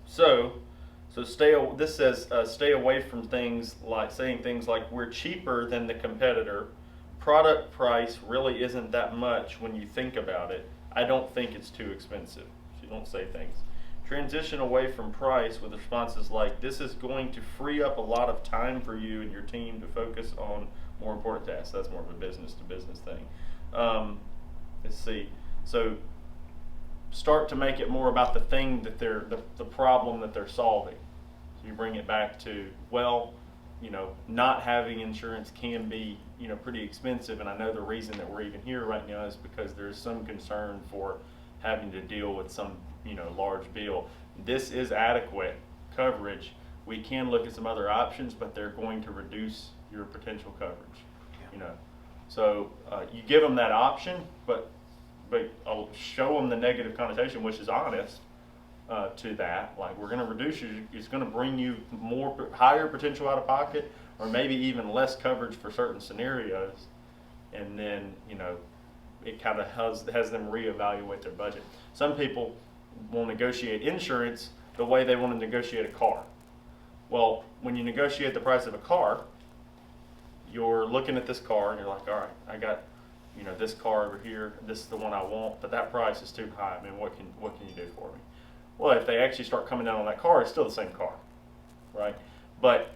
So this says stay away from things like saying things like we're cheaper than the competitor. Product price really isn't that much when you think about it. I don't think it's too expensive. So you don't say things. Transition away from price with responses like this is going to free up a lot of time for you and your team to focus on more important tasks. That's more of a business to business thing. Let's see. So start to make it more about the thing that the problem that they're solving. So you bring it back to, well, not having insurance can be, pretty expensive, and I know the reason that we're even here right now is because there's some concern for having to deal with some, large bill. This is adequate coverage. We can look at some other options, but they're going to reduce your potential coverage, So you give them that option, but I'll show them the negative connotation, which is honest, to that. Like, we're going to reduce you. It's going to bring you higher potential out of pocket, or maybe even less coverage for certain scenarios. And then, it kind of has them reevaluate their budget. Some people will negotiate insurance the way they want to negotiate a car. Well, when you negotiate the price of a car, you're looking at this car and you're like, all right, I got this car over here, this is the one I want, but that price is too high. I mean, what can you do for me? Well, if they actually start coming down on that car, it's still the same car, right? But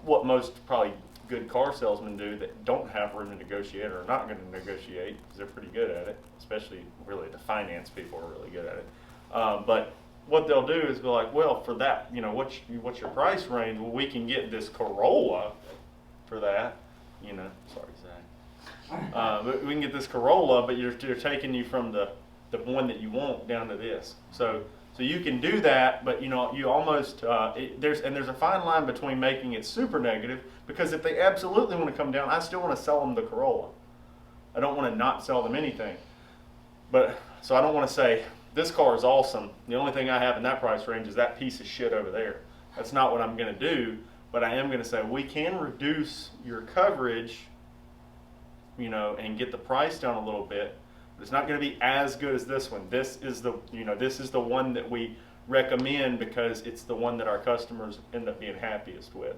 what most probably good car salesmen do that don't have room to negotiate or are not going to negotiate, because they're pretty good at it, especially really the finance people are really good at it. But what they'll do is be like, well, for that, what's your price range? Well, we can get this Corolla for that. Sorry, Zach. But we can get this Corolla, but you're taking you from the one that you want down to this. So you can do that, but you almost there's a fine line between making it super negative, because if they absolutely want to come down, I still want to sell them the Corolla. I don't want to not sell them anything. But so I don't want to say this car is awesome. The only thing I have in that price range is that piece of shit over there. That's not what I'm going to do. But I am going to say we can reduce your coverage, and get the price down a little bit. But it's not going to be as good as this one. This is the one that we recommend because it's the one that our customers end up being happiest with.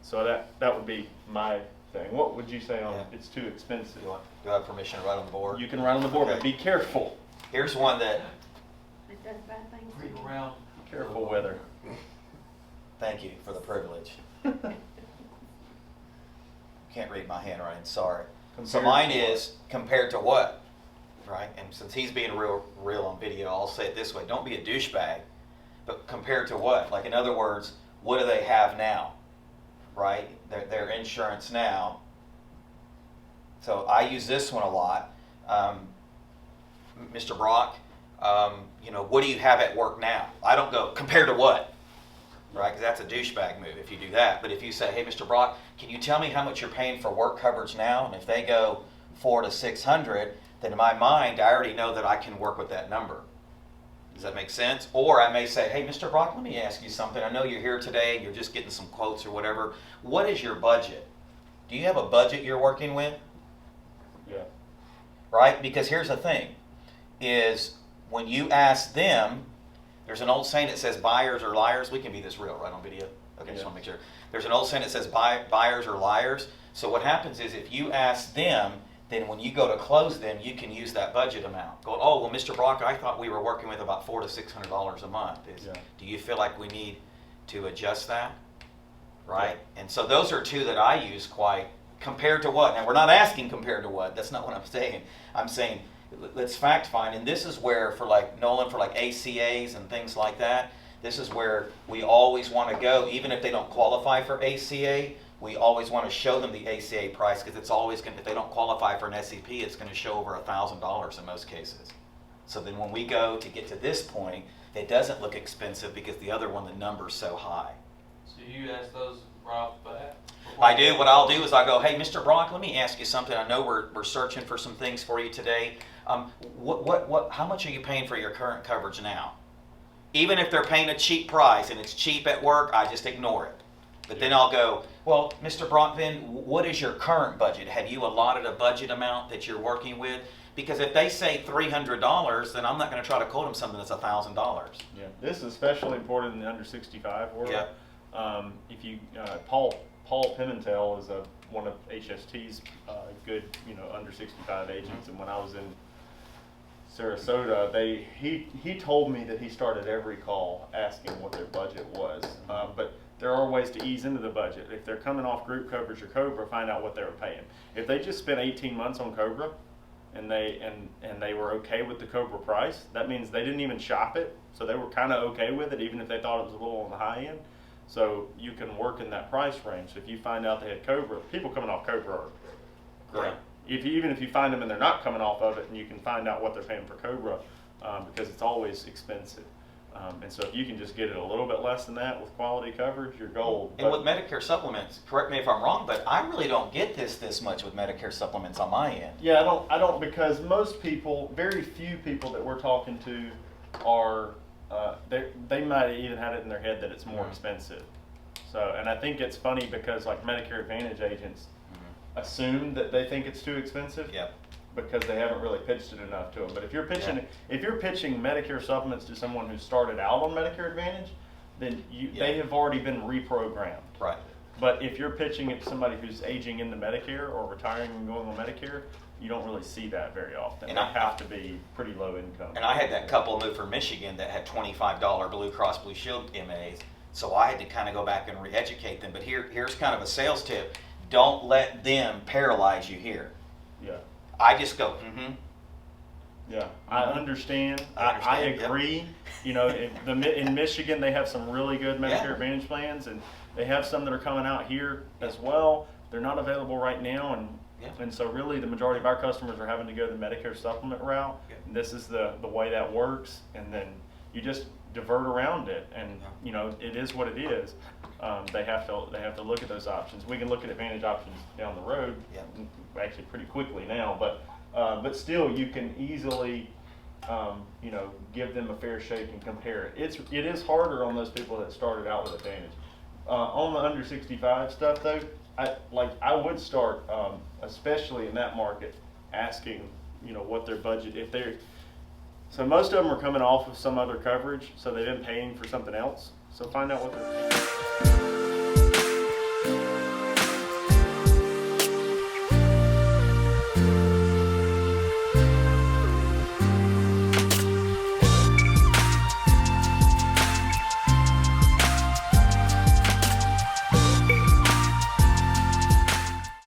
So that would be my thing. What would you say on it's too expensive? Do I have permission to write on the board? You can write on the board, but be careful. Here's one that. It does bad things. Read around. Careful with her. Thank you for the privilege. Can't read my handwriting, sorry. So mine is compared to what, right? And since he's being real on video, I'll say it this way: don't be a douchebag, but compared to what? Like, in other words, what do they have now, right? Their insurance now. So I use this one a lot. Mr. Brock, what do you have at work now? I don't go, compared to what? Right, because that's a douchebag move if you do that. But if you say, hey, Mr. Brock, can you tell me how much you're paying for work coverage now? And if they go $400 to $600, then in my mind, I already know that I can work with that number. Does that make sense? Or I may say, hey, Mr. Brock, let me ask you something. I know you're here today and you're just getting some quotes or whatever. What is your budget? Do you have a budget you're working with? Yeah. Right? Because here's the thing, is when you ask them, there's an old saying that says buyers are liars. We can be this real, right, on video? Okay, just want to make sure. There's an old saying that says buyers are liars. So what happens is if you ask them, then when you go to close them, you can use that budget amount. Go, oh, well, Mr. Brock, I thought we were working with about $400 to $600 a month. Do you feel like we need to adjust that? Right? Yeah. And so those are two that I use quite. Compared to what? Now, we're not asking compared to what. That's not what I'm saying. I'm saying, let's fact find, and this is where for like Nolan, for like ACAs and things like that, this is where we always want to go. Even if they don't qualify for ACA, we always want to show them the ACA price, because it's always going to, if they don't qualify for an SEP, it's going to show over $1,000 in most cases. So then when we go to get to this point, it doesn't look expensive because the other one, the number's so high. So you ask those right off the bat? I do. What I'll do is I'll go, hey, Mr. Brock, let me ask you something. I know we're searching for some things for you today. How much are you paying for your current coverage now? Even if they're paying a cheap price and it's cheap at work, I just ignore it. But then I'll go, well, Mr. Brockvin, what is your current budget? Have you allotted a budget amount that you're working with? Because if they say $300, then I'm not going to try to quote them something that's $1,000. Yeah, this is especially important in the under 65 world. Yeah. If you, Paul Pimentel is one of HST's good, under 65 agents, and when I was in Sarasota, he told me that he started every call asking what their budget was. But there are ways to ease into the budget. If they're coming off group coverage or Cobra, find out what they were paying. If they just spent 18 months on Cobra, and they were okay with the Cobra price, that means they didn't even shop it, so they were kind of okay with it, even if they thought it was a little on the high end. So you can work in that price range. So if you find out they had Cobra, people coming off Cobra are great. Even if you find them and they're not coming off of it, and you can find out what they're paying for Cobra, because it's always expensive. And so if you can just get it a little bit less than that with quality coverage, you're gold. And with Medicare supplements, correct me if I'm wrong, but I really don't get this much with Medicare supplements on my end. Yeah, I don't because most people, very few people that we're talking to are, they might have even had it in their head that it's more expensive. So, and I think it's funny because like Medicare Advantage agents assume that they think it's too expensive. Yep. Because they haven't really pitched it enough to them. But if you're pitching Medicare supplements to someone who started out on Medicare Advantage, then they have already been reprogrammed. Right. But if you're pitching it to somebody who's aging into Medicare or retiring and going on Medicare, you don't really see that very often. And they I have to be pretty low income. And I had that couple move from Michigan that had $25 Blue Cross Blue Shield MAs, so I had to kind of go back and re-educate them. But here's kind of a sales tip: don't let them paralyze you here. Yeah. I just go, Yeah, I understand. I understand, agree. In Michigan, they have some really good Medicare Yeah. Advantage plans, and they have some that are coming out here as well. They're not available right now, and so really the majority of our customers are having to go the Medicare supplement route. Yeah. And this is the way that works, and then you just divert around it, and it is what it is. They have to look at those options. We can look at Advantage options down the road, actually pretty quickly now, but still you can easily give them a fair shake and compare it. It is harder on those people that started out with Advantage. On the under 65 stuff though, I would start, especially in that market, asking what their budget, so most of them are coming off of some other coverage, so they've been paying for something else. So find out what they're paying.